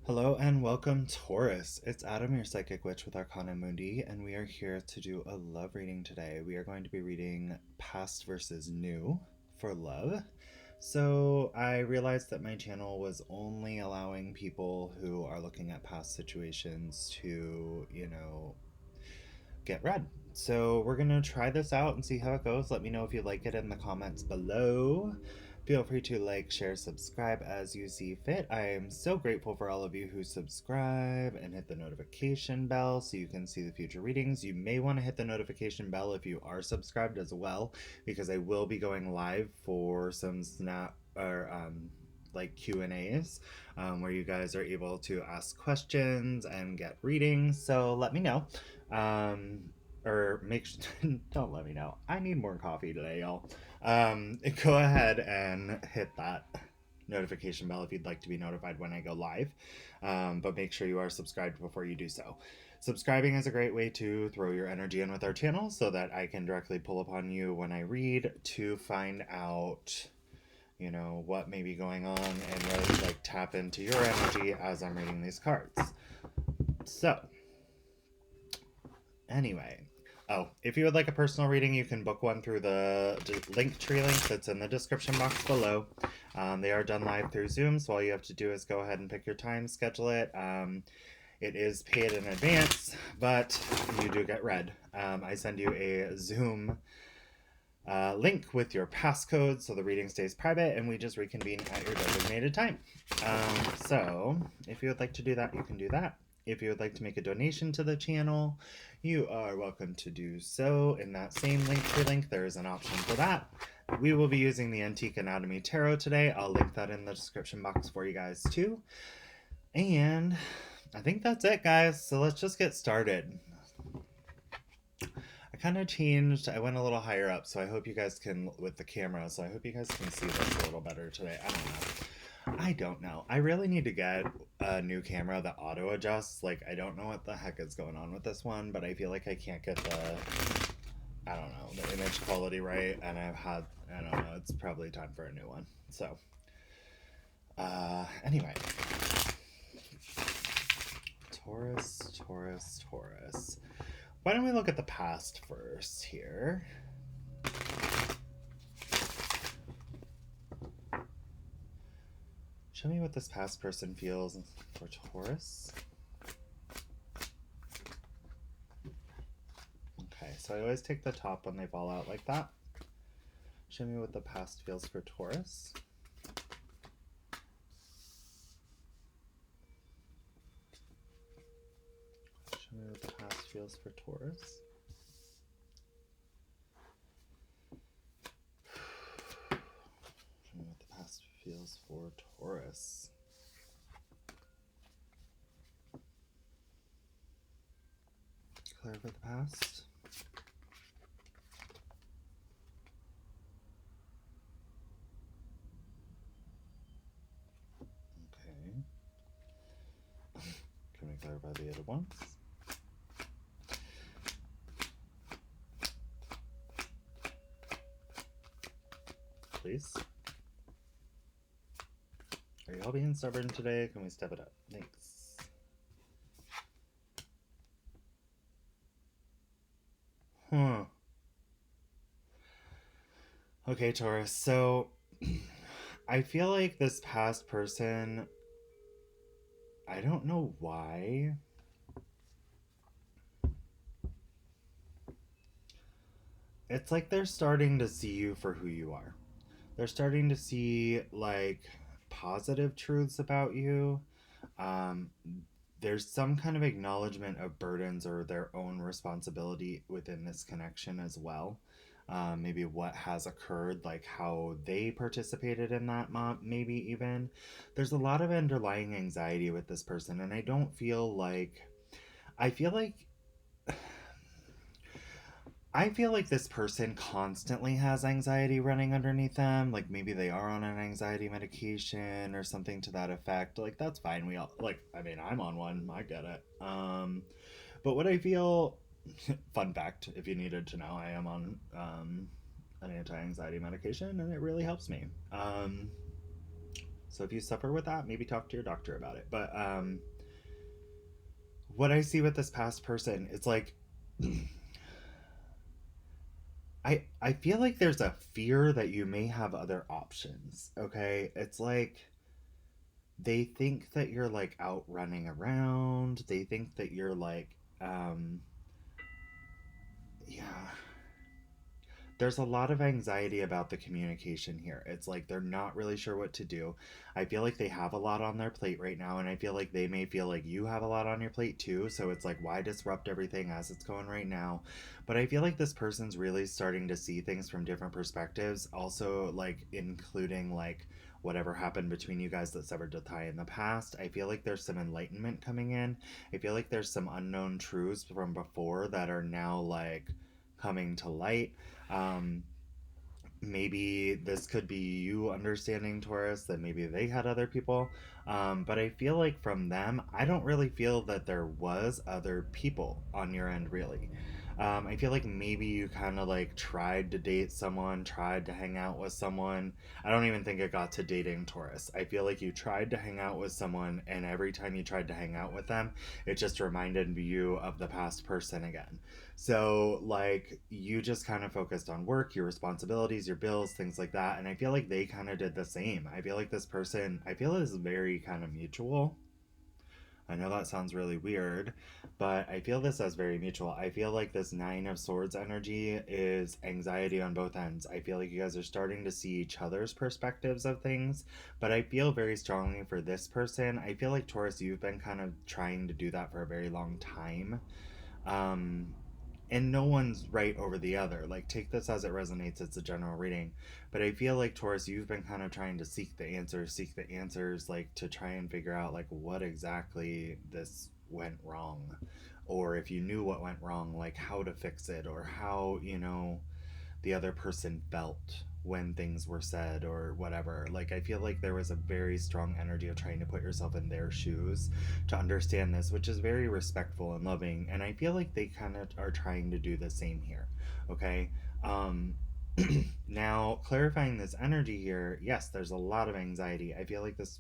Hello and welcome, Taurus. It's Adam, your psychic witch with Arcana Mundi, and we are here to do a love reading today. We are going to be reading past versus new for love. So I realized that my channel was only allowing people who are looking at past situations to, get read. So we're going to try this out and see how it goes. Let me know if you like it in the comments below. Feel free to like, share, subscribe as you see fit. I am so grateful for all of you who subscribe and hit the notification bell so you can see the future readings. You may want to hit the notification bell if you are subscribed as well, because I will be going live for some like Q&As where you guys are able to ask questions and get readings. So let me know. Or make don't let me know. I need more coffee today, y'all. Go ahead and hit that notification bell if you'd like to be notified when I go live. But make sure you are subscribed before you do so. Subscribing is a great way to throw your energy in with our channel so that I can directly pull upon you when I read to find out, what may be going on and really like tap into your energy as I'm reading these cards. So, anyway. Oh, if you would like a personal reading, you can book one through the Linktree link that's in the description box below. They are done live through Zoom, so all you have to do is go ahead and pick your time, schedule it. It is paid in advance, but you do get read. I send you a Zoom link with your passcode so the reading stays private, and we just reconvene at your designated time. So if you would like to do that, you can do that. If you would like to make a donation to the channel, you are welcome to do so. In that same link, there is an option for that. We will be using the Antique Anatomy Tarot today. I'll link that in the description box for you guys too. And I think that's it, guys. So let's just get started. I kind of changed. I went a little higher up, so I hope you guys can, with the camera, so I hope you guys can see this a little better today. I don't know. I really need to get a new camera that auto adjusts. Like, I don't know what the heck is going on with this one, but I feel like I can't get the image quality right. And I don't know, it's probably time for a new one. So, anyway. Taurus. Why don't we look at the past first here? Show me what this past person feels for Taurus. Okay, so I always take the top when they fall out like that. Show me what the past feels for Taurus. Show me what the past feels for Taurus. Show me what the past feels for Taurus. Clear for the past. Okay. Can we clarify the other ones? Please. Are you all being stubborn today? Can we step it up? Thanks. Okay, Taurus. So I feel like this past person, I don't know why. It's like they're starting to see you for who you are. They're starting to see like positive truths about you. Um, there's some kind of acknowledgement of burdens or their own responsibility within this connection as well. Maybe what has occurred, like how they participated in that, maybe even. There's a lot of underlying anxiety with this person, and I don't feel like. I feel like. I feel like this person constantly has anxiety running underneath them. Like maybe they are on an anxiety medication or something to that effect. Like that's fine. We all I'm on one. I get it. But what I feel, fun fact, if you needed to know, I am on an anti-anxiety medication, and it really helps me. So if you suffer with that, maybe talk to your doctor about it. But what I see with this past person, it's like I feel like there's a fear that you may have other options. Okay, it's like they think that you're like out running around. They think that you're like yeah, there's a lot of anxiety about the communication here. It's like they're not really sure what to do. I feel like they have a lot on their plate right now, and I feel like they may feel like you have a lot on your plate too. So it's like, why disrupt everything as it's going right now? But I feel like this person's really starting to see things from different perspectives, also, like, including like whatever happened between you guys that severed the tie in the past. I feel like there's some enlightenment coming in. I feel like there's some unknown truths from before that are now like coming to light. um, Maybe this could be you understanding Taurus that maybe they had other people. But I feel like from them, I don't really feel that there was other people on your end, really. I feel like maybe you kind of like tried to date someone, tried to hang out with someone. I don't even think it got to dating Taurus. I feel like you tried to hang out with someone, and every time you tried to hang out with them, it just reminded you of the past person again. So, like, you just kind of focused on work, your responsibilities, your bills, things like that. And I feel like they kind of did the same. I feel like this person, I feel is very kind of mutual. I know that sounds really weird, but I feel this as very mutual. I feel like this Nine of Swords energy is anxiety on both ends. I feel like you guys are starting to see each other's perspectives of things, but I feel very strongly for this person. I feel like Taurus, you've been kind of trying to do that for a very long time. Um, and no one's right over the other. Like, take this as it resonates, it's a general reading. But I feel like, Taurus, you've been kind of trying to seek the answers, like to try and figure out like what exactly this went wrong, or if you knew what went wrong, like how to fix it, or how, the other person felt when things were said or whatever. Like, I feel like there was a very strong energy of trying to put yourself in their shoes to understand this, which is very respectful and loving. And I feel like they kind of are trying to do the same here. Okay. Um, Now, clarifying this energy here, yes, there's a lot of anxiety. I feel like this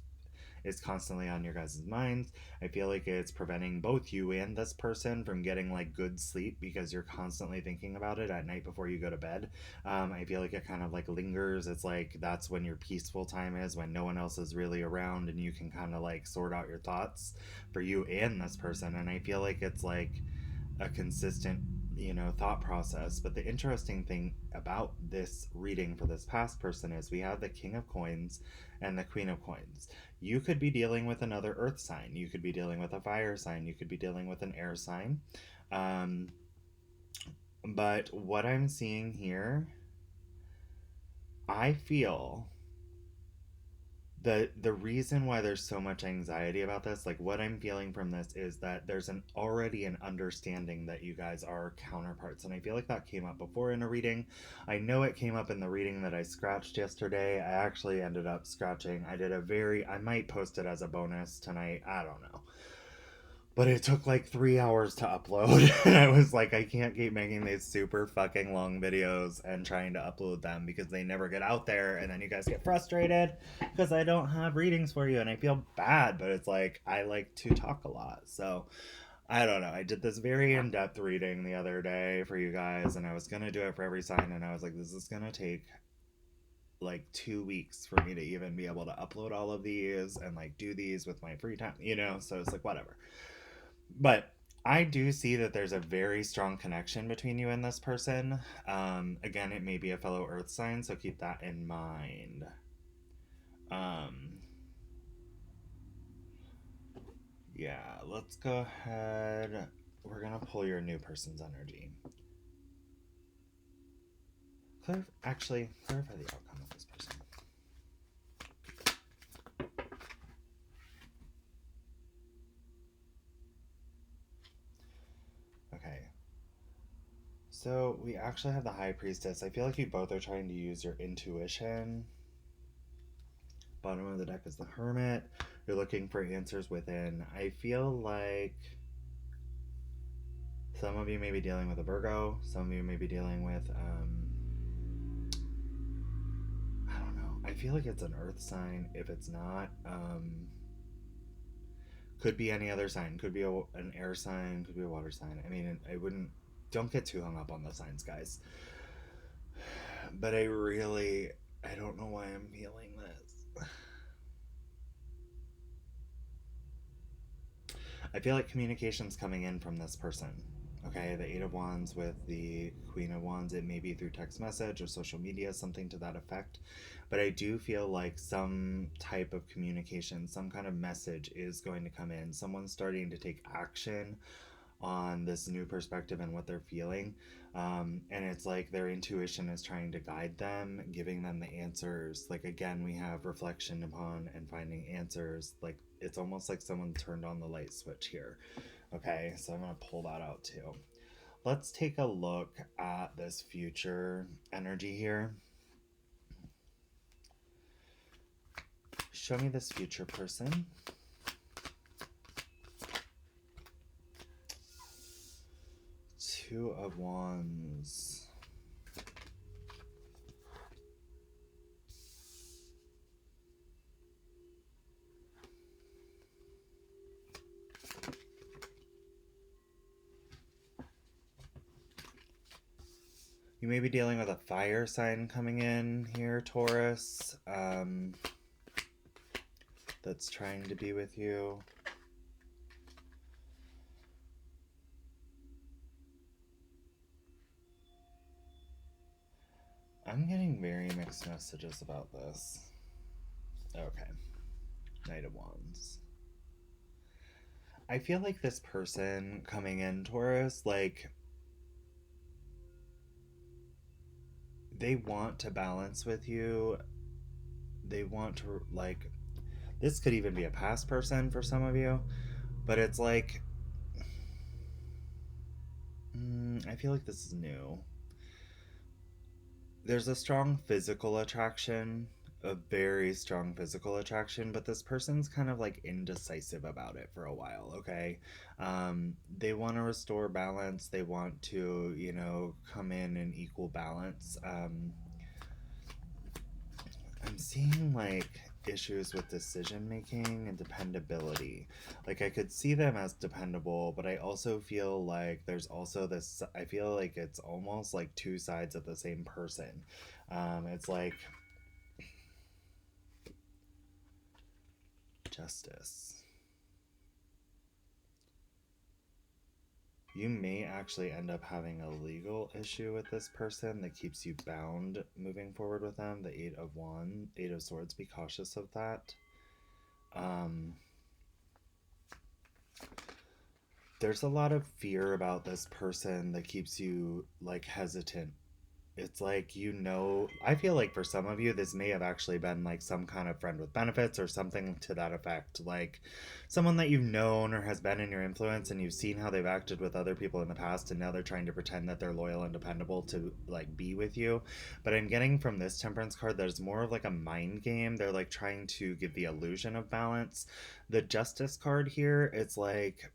is constantly on your guys' minds. I feel like it's preventing both you and this person from getting like good sleep because you're constantly thinking about it at night before you go to bed. I feel like it kind of like lingers. It's like that's when your peaceful time is, when no one else is really around and you can kind of like sort out your thoughts for you and this person. And I feel like it's like a consistent, thought process. But the interesting thing about this reading for this past person is we have the King of Coins and the Queen of Coins. You could be dealing with another earth sign, you could be dealing with a fire sign, you could be dealing with an air sign. um, but what I'm seeing here, I feel the reason why there's so much anxiety about this, like what I'm feeling from this, is that there's an already an understanding that you guys are counterparts. And I feel like that came up before in a reading. I know it came up in the reading that I scratched yesterday. I actually ended up scratching, I did a very, I might post it as a bonus tonight, I don't know, but it took like 3 hours to upload. And I was like, I can't keep making these super fucking long videos and trying to upload them because they never get out there. And then you guys get frustrated because I don't have readings for you. And I feel bad, but it's like, I like to talk a lot. So I don't know. I did this very in depth reading the other day for you guys, and I was going to do it for every sign. And I was like, this is going to take like 2 weeks for me to even be able to upload all of these and like do these with my free time, So it's like, whatever. But I do see that there's a very strong connection between you and this person. Again, it may be a fellow Earth sign, so keep that in mind. Um, yeah, let's go ahead. We're gonna pull your new person's energy. Actually, clarify the outcome of this person. Okay. So we actually have the High Priestess. I feel like you both are trying to use your intuition. Bottom of the deck is the Hermit. You're looking for answers within. I feel like some of you may be dealing with a Virgo. Some of you may be dealing with, I don't know. I feel like it's an earth sign. If it's not, could be any other sign. Could be an air sign. Could be a water sign. I mean, I wouldn't. Don't get too hung up on the signs, guys. But I don't know why I'm feeling this. I feel like communication's coming in from this person. Okay, the Eight of Wands with the Queen of Wands. It may be through text message or social media, something to that effect. But I do feel like some type of communication, some kind of message is going to come in. Someone's starting to take action on this new perspective and what they're feeling. And it's like their intuition is trying to guide them, giving them the answers. Like, again, we have reflection upon and finding answers. Like, it's almost like someone turned on the light switch here. Okay, so I'm going to pull that out too. Let's take a look at this future energy here. Show me this future person. Two of Wands. You may be dealing with a fire sign coming in here, Taurus, that's trying to be with you. I'm getting very mixed messages about this. Okay. Knight of Wands. I feel like this person coming in, Taurus, like, they want to balance with you. They want to, like, this could even be a past person for some of you, but it's like, I feel like this is new. There's a strong physical attraction, a very strong physical attraction, but this person's kind of like indecisive about it for a while. Okay, they want to restore balance. They want to, come in equal balance. I'm seeing like issues with decision making and dependability. Like, I could see them as dependable, but I also feel like there's also this, I feel like it's almost like two sides of the same person. It's like justice. You may actually end up having a legal issue with this person that keeps you bound moving forward with them. The Eight of Swords, be cautious of that. There's a lot of fear about this person that keeps you like hesitant. It's like, I feel like for some of you, this may have actually been like some kind of friend with benefits or something to that effect. Like someone that you've known or has been in your influence, and you've seen how they've acted with other people in the past, and now they're trying to pretend that they're loyal and dependable to like be with you. But I'm getting from this Temperance card, there's more of like a mind game. They're like trying to give the illusion of balance. The Justice card here, it's like,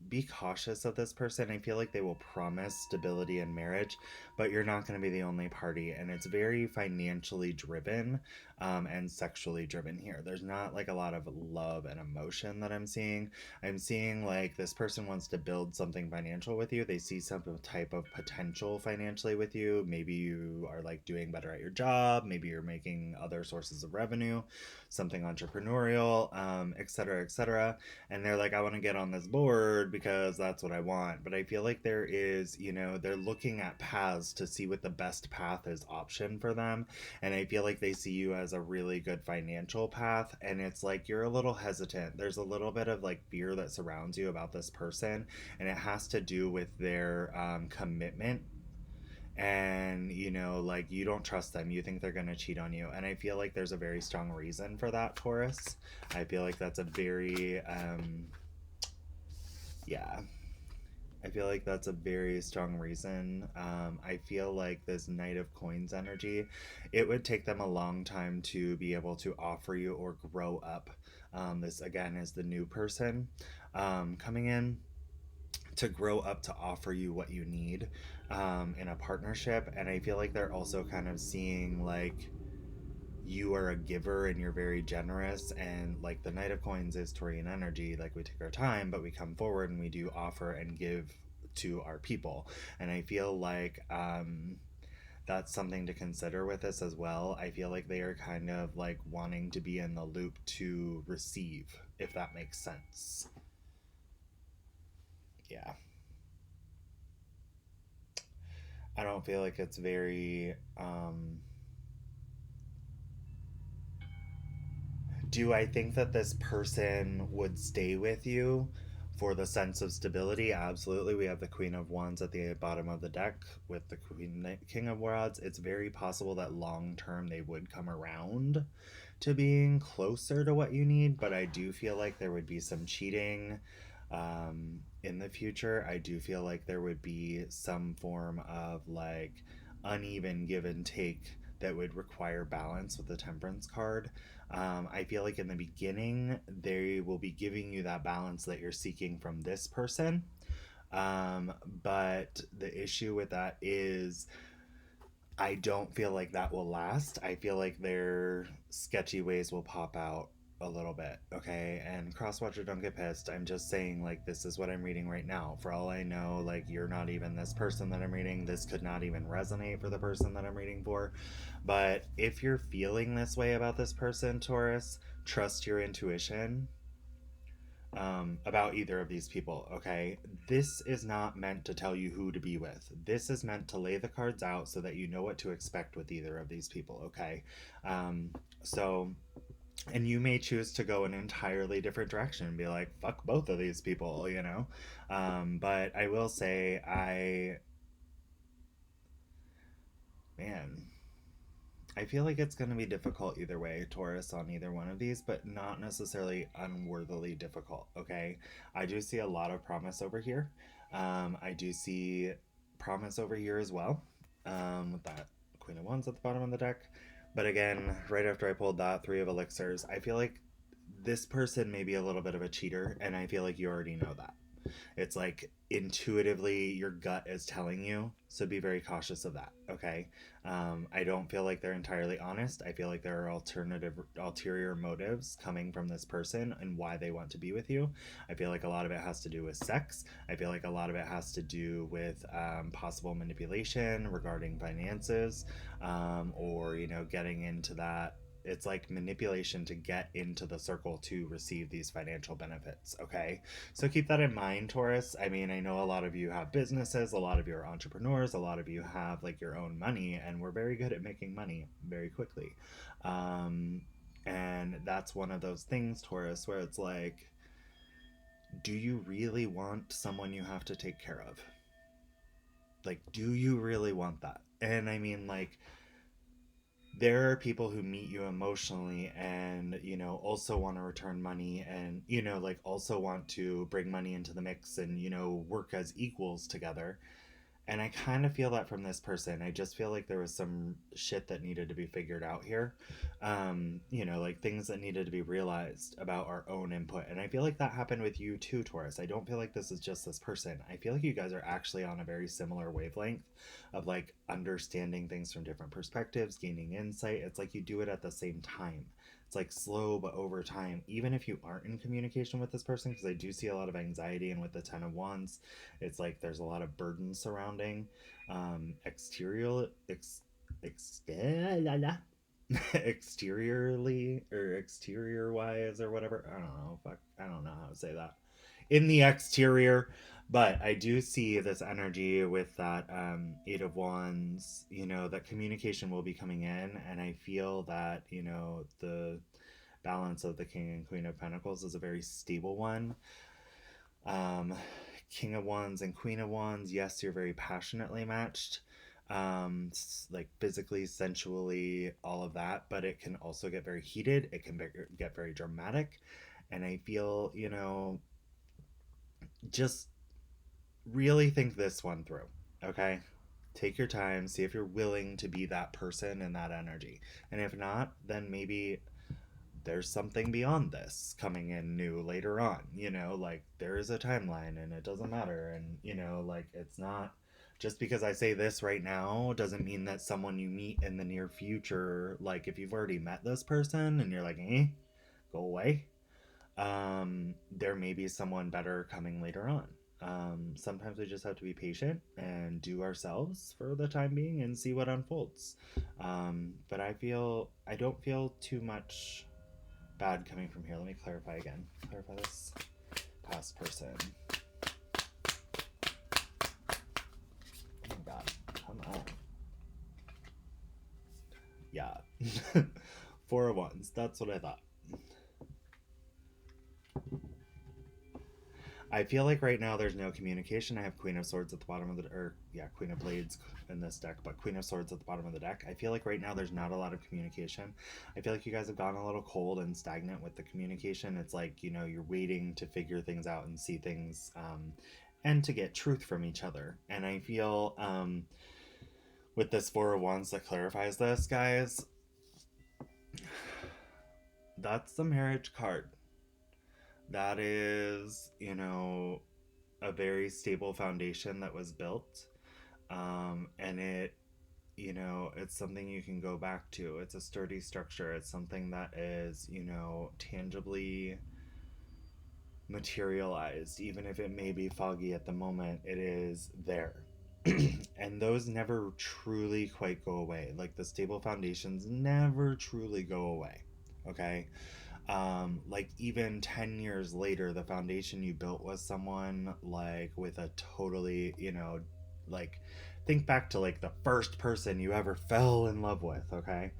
be cautious of this person. I feel like they will promise stability in marriage, but you're not going to be the only party. And it's very financially driven, and sexually driven here. There's not like a lot of love and emotion that I'm seeing. I'm seeing like this person wants to build something financial with you. They see some type of potential financially with you. Maybe you are like doing better at your job. Maybe you're making other sources of revenue, something entrepreneurial, et cetera, et cetera. And they're like, I want to get on this board because that's what I want. But I feel like there is, they're looking at paths to see what the best path is option for them. And I feel like they see you as a really good financial path. And it's like, you're a little hesitant. There's a little bit of like fear that surrounds you about this person. And it has to do with their commitment. And like, you don't trust them. You think they're going to cheat on you. And I feel like there's a very strong reason for that, Taurus. I feel like that's a very yeah, I feel like that's a very strong reason. I feel like this Knight of Coins energy, it would take them a long time to be able to offer you or grow up. This again is the new person coming in to grow up to offer you what you need in a partnership. And I feel like they're also kind of seeing like you are a giver and you're very generous, and like the Knight of Coins is Taurian energy, like we take our time but we come forward and we do offer and give to our people. And I feel like that's something to consider with this as well. I feel like they are kind of like wanting to be in the loop to receive, if that makes sense. Yeah. I don't feel like it's very do I think that this person would stay with you for the sense of stability? Absolutely. We have the Queen of Wands at the bottom of the deck with the King of Wands. It's very possible that long term they would come around to being closer to what you need, but I do feel like there would be some cheating in the future. I do feel like there would be some form of like uneven give and take that would require balance with the Temperance card. I feel like in the beginning, they will be giving you that balance that you're seeking from this person. But the issue with that is I don't feel like that will last. I feel like their sketchy ways will pop out a little bit, okay? And Crosswatcher, don't get pissed. I'm just saying, like, this is what I'm reading right now. For all I know, like, you're not even this person that I'm reading. This could not even resonate for the person that I'm reading for. But if you're feeling this way about this person, Taurus, trust your intuition about either of these people, okay? This is not meant to tell you who to be with. This is meant to lay the cards out so that you know what to expect with either of these people, okay? Um, so, and you may choose to go an entirely different direction and be like, fuck both of these people, you know? But I will say, man, I feel like it's going to be difficult either way, Taurus, on either one of these, but not necessarily unworthily difficult, okay? I do see a lot of promise over here. I do see promise over here as well, with that Queen of Wands at the bottom of the deck. But again, right after I pulled that Three of Elixirs, I feel like this person may be a little bit of a cheater, and I feel like you already know that. It's like intuitively your gut is telling you, so be very cautious of that, okay? I don't feel like they're entirely honest. I feel like there are ulterior motives coming from this person and why they want to be with you. I feel like a lot of it has to do with sex. I feel like a lot of it has to do with possible manipulation regarding finances, or you know, getting into that, it's like manipulation to get into the circle to receive these financial benefits, okay? So keep that in mind, Taurus. I mean, I know a lot of you have businesses, a lot of you are entrepreneurs, a lot of you have like your own money, and we're very good at making money very quickly. Um, and that's one of those things, Taurus, where it's like, do you really want someone you have to take care of? Like, do you really want that? And I mean, like, there are people who meet you emotionally and you know also want to return money and you know like also want to bring money into the mix and you know work as equals together, and I kind of feel that from this person. I just feel like there was some shit that needed to be figured out here. You know, like things that needed to be realized about our own input. And I feel like that happened with you too, Taurus. I don't feel like this is just this person. I feel like you guys are actually on a very similar wavelength of like understanding things from different perspectives, gaining insight. It's like you do it at the same time. It's like slow, but over time, even if you aren't in communication with this person, because I do see a lot of anxiety, and with the Ten of Wands, it's like there's a lot of burden surrounding exterior la, la. exteriorly or exterior wise or whatever. I don't know. Fuck, I don't know how to say that. In the exterior, but I do see this energy with that Eight of Wands. You know that communication will be coming in, and I feel that you know the balance of the King and Queen of Pentacles is a very stable one. um, King of Wands and Queen of Wands, yes, you're very passionately matched, like physically, sensually, all of that, but it can also get very heated. It can get very dramatic. And I feel, you know, just really think this one through, okay? Take your time, see if you're willing to be that person and that energy. And if not, then maybe there's something beyond this coming in new later on, you know, like there is a timeline and it doesn't matter, and you know like it's not Just because I say this right now doesn't mean that someone you meet in the near future, like if you've already met this person and you're like, go away, there may be someone better coming later on. Sometimes we just have to be patient and do ourselves for the time being and see what unfolds. But I don't feel too much bad coming from here. Let me clarify again. Clarify this past person. Oh my god, come on. Yeah. Four of Wands. That's what I thought. I feel like right now there's no communication. I have Queen of Swords at the bottom of Queen of Blades in this deck, but Queen of Swords at the bottom of the deck. I feel like right now there's not a lot of communication. I feel like you guys have gone a little cold and stagnant with the communication. It's like, you're waiting to figure things out and see things, and to get truth from each other. And I feel, with this Four of Wands that clarifies this, guys, that's the marriage card. That is, a very stable foundation that was built. And it's something you can go back to. It's a sturdy structure. It's something that is, tangibly materialized. Even if it may be foggy at the moment, it is there. And those never truly quite go away. Like the stable foundations never truly go away. Okay? Like even 10 years later, the foundation you built was someone like with a totally, like think back to like the first person you ever fell in love with. Okay.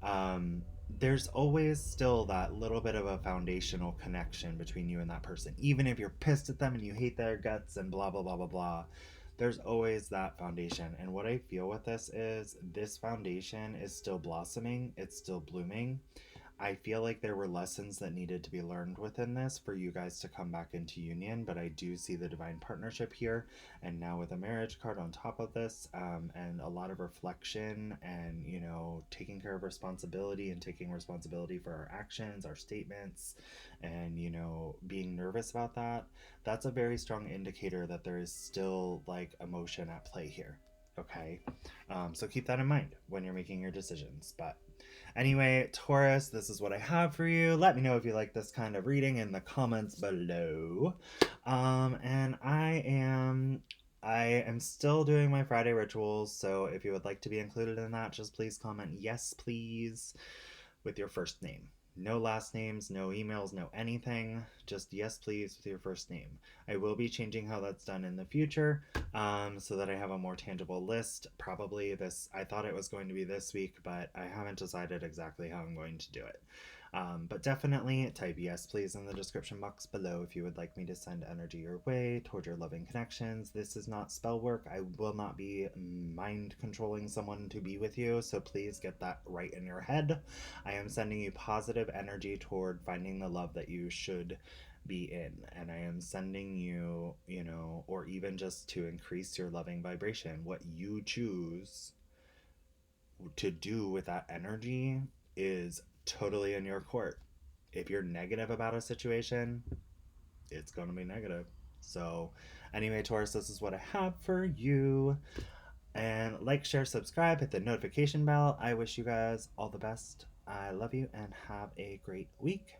um, there's always still that little bit of a foundational connection between you and that person, even if you're pissed at them and you hate their guts and blah blah blah blah blah. There's always that foundation. And what I feel with this is this foundation is still blossoming, it's still blooming. I feel like there were lessons that needed to be learned within this for you guys to come back into union, but I do see the divine partnership here. And now with a marriage card on top of this, and a lot of reflection and, taking care of responsibility and taking responsibility for our actions, our statements, and, being nervous about that, that's a very strong indicator that there is still like emotion at play here. Okay. So keep that in mind when you're making your decisions. But anyway, Taurus, this is what I have for you. Let me know if you like this kind of reading in the comments below. And I am still doing my Friday rituals, so if you would like to be included in that, just please comment yes, please, with your first name. No last names, no emails, no anything. Just yes, please, with your first name. I will be changing how that's done in the future, so that I have a more tangible list. Probably I thought it was going to be this week, but I haven't decided exactly how I'm going to do it. But definitely type yes, please, in the description box below if you would like me to send energy your way toward your loving connections. This is not spell work. I will not be mind controlling someone to be with you, so please get that right in your head. I am sending you positive energy toward finding the love that you should be in, and I am sending you, or even just to increase your loving vibration. What you choose to do with that energy is totally in your court. If you're negative about a situation, it's going to be negative. So, anyway, Taurus, this is what I have for you. And like, share, subscribe, hit the notification bell. I wish you guys all the best. I love you and have a great week.